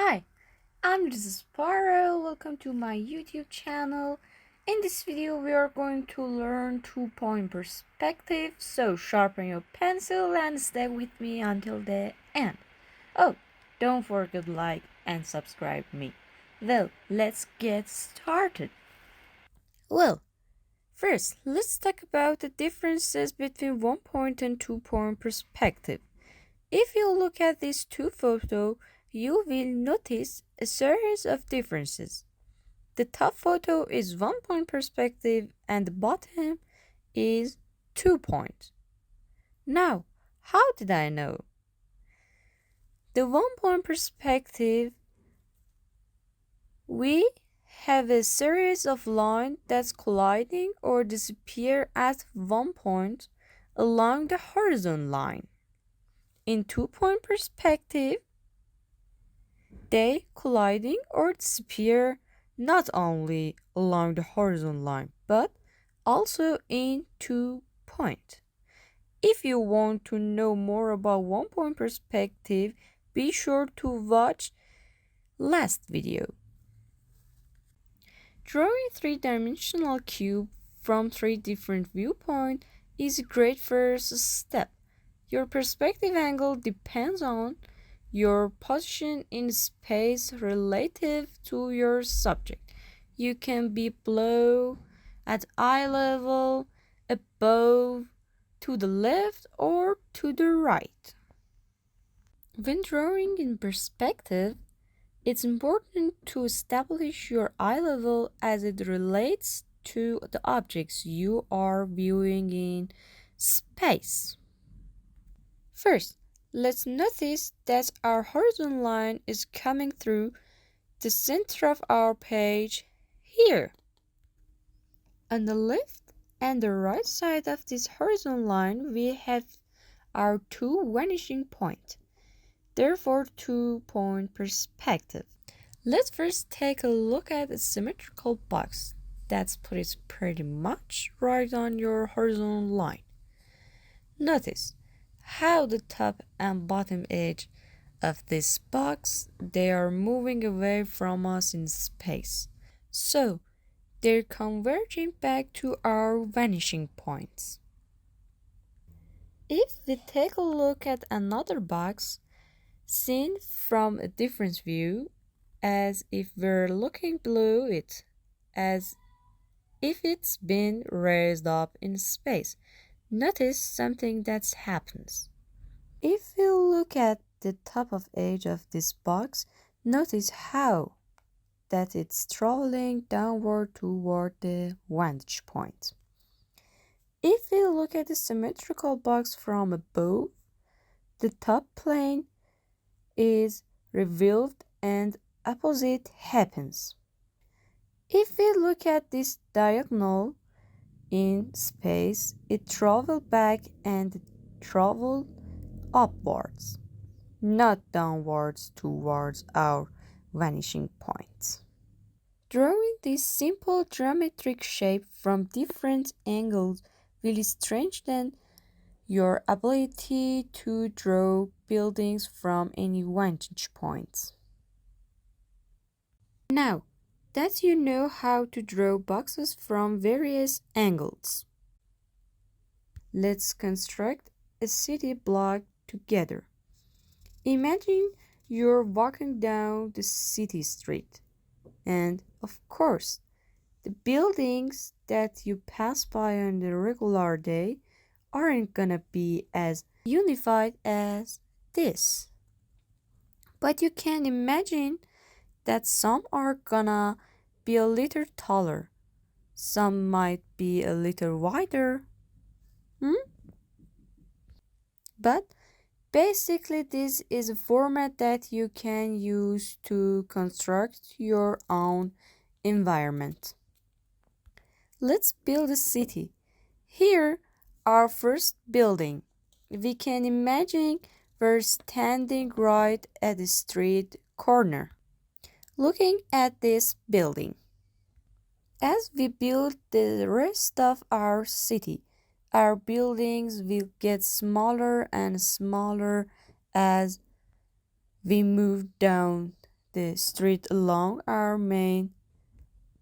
Hi, I'm this Sparrow. Welcome to my YouTube channel. In this video, we are going to learn two-point perspective. So sharpen your pencil and stay with me until the end. Oh, don't forget to like and subscribe me. Well, let's get started. Well, first, let's talk about the differences between one-point and two-point perspective. If you look at these two photos, you will notice a series of differences. The top photo is one point perspective and the bottom is 2 points. Now, how did I know? The one point perspective, we have a series of lines that's colliding or disappear at one point along the horizontal line. In 2 point perspective, they colliding or disappear not only along the horizontal line but also in 2 points. If you want to know more about 1 point perspective, be sure to watch last video. Drawing three-dimensional cube from three different viewpoints is a great first step. Your perspective angle depends on your position in space relative to your subject. You can be below, at eye level, above, to the left, or to the right. When drawing in perspective, it's important to establish your eye level as it relates to the objects you are viewing in space. First, let's notice that our horizontal line is coming through the center of our page here. On the left and the right side of this horizontal line, we have our two vanishing points, therefore 2 point perspective. Let's first take a look at a symmetrical box that's put pretty much right on your horizontal line. Notice how the top and bottom edge of this box, they are moving away from us in space. So they're converging back to our vanishing points. If we take a look at another box, seen from a different view, as if we're looking below it, as if it's been raised up in space, notice something that happens. If we look at the top of edge of this box, notice how that it's traveling downward toward the vantage point. If we look at the symmetrical box from above, the top plane is revealed and opposite happens. If we look at this diagonal in space, it travels back and travels upwards, not downwards towards our vanishing point. Drawing this simple geometric shape from different angles will strengthen your ability to draw buildings from any vantage points. Now that you know how to draw boxes from various angles, let's construct a city block together. Imagine you're walking down the city street, and of course, the buildings that you pass by on a regular day aren't gonna be as unified as this. But you can imagine that some are gonna be a little taller, some might be a little wider. But basically, this is a format that you can use to construct your own environment. Let's build a city. Here, our first building. We can imagine we're standing right at the street corner, looking at this building. As we build the rest of our city, our buildings will get smaller and smaller as we move down the street along our main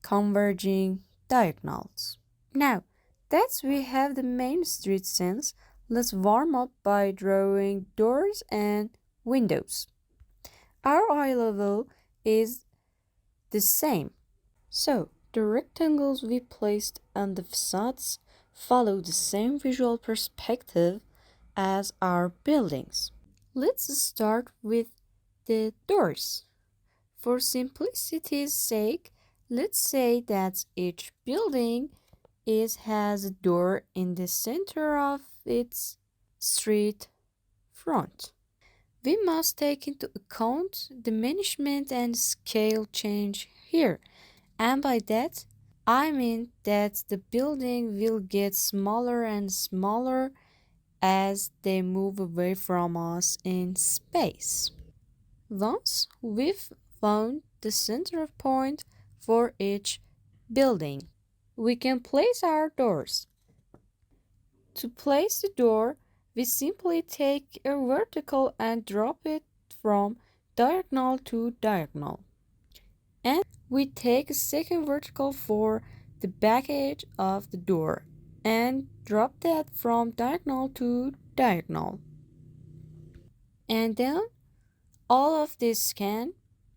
converging diagonals. Now that we have the main street sense, let's warm up by drawing doors and windows. Our eye level is the same, so the rectangles we placed on the facades follow the same visual perspective as our buildings. Let's start with the doors. For simplicity's sake, let's say that each building has a door in the center of its street front. We must take into account diminishment and scale change here, and by that I mean that the building will get smaller and smaller as they move away from us in space. Once we've found the center point for each building, we can place our doors. To place the door, we simply take a vertical and drop it from diagonal to diagonal. And we take a second vertical for the back edge of the door and drop that from diagonal to diagonal. And then all of this can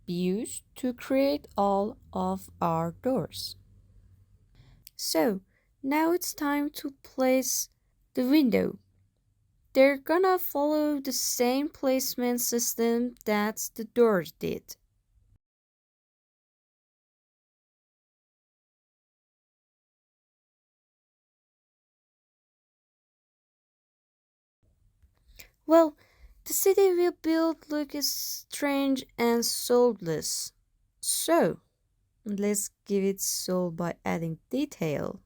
be used to create all of our doors. So now it's time to place the window. They're gonna follow the same placement system that the doors did. Well, the city we built looks strange and soulless. So, let's give it soul by adding detail.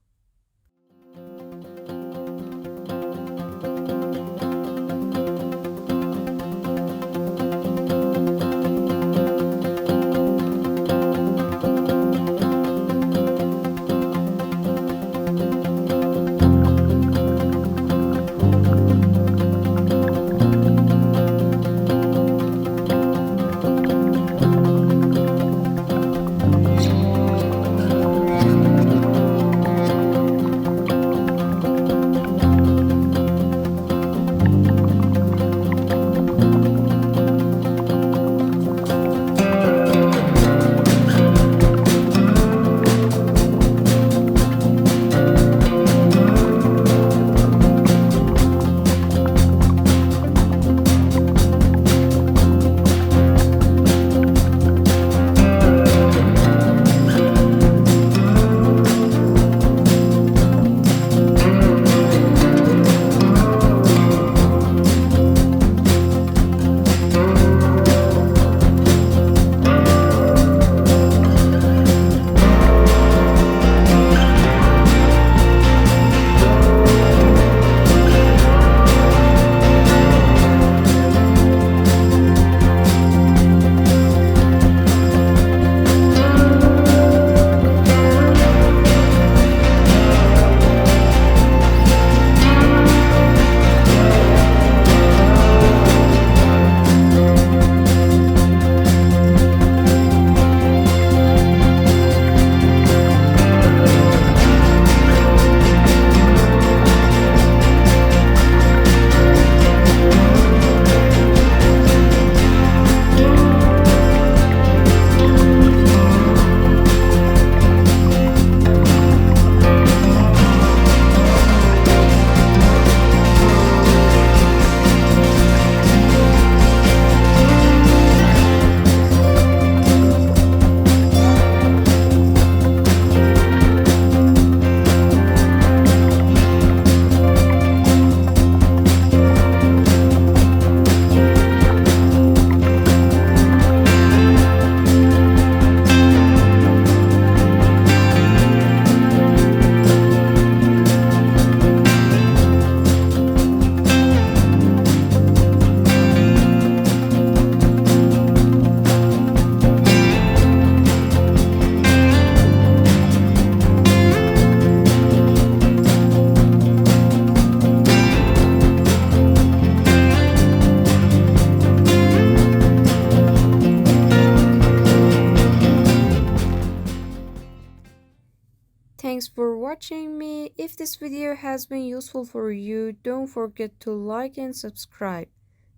Thanks for watching me. If this video has been useful for you, don't forget to like and subscribe.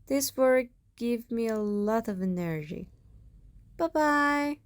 This work gives me a lot of energy. Bye bye.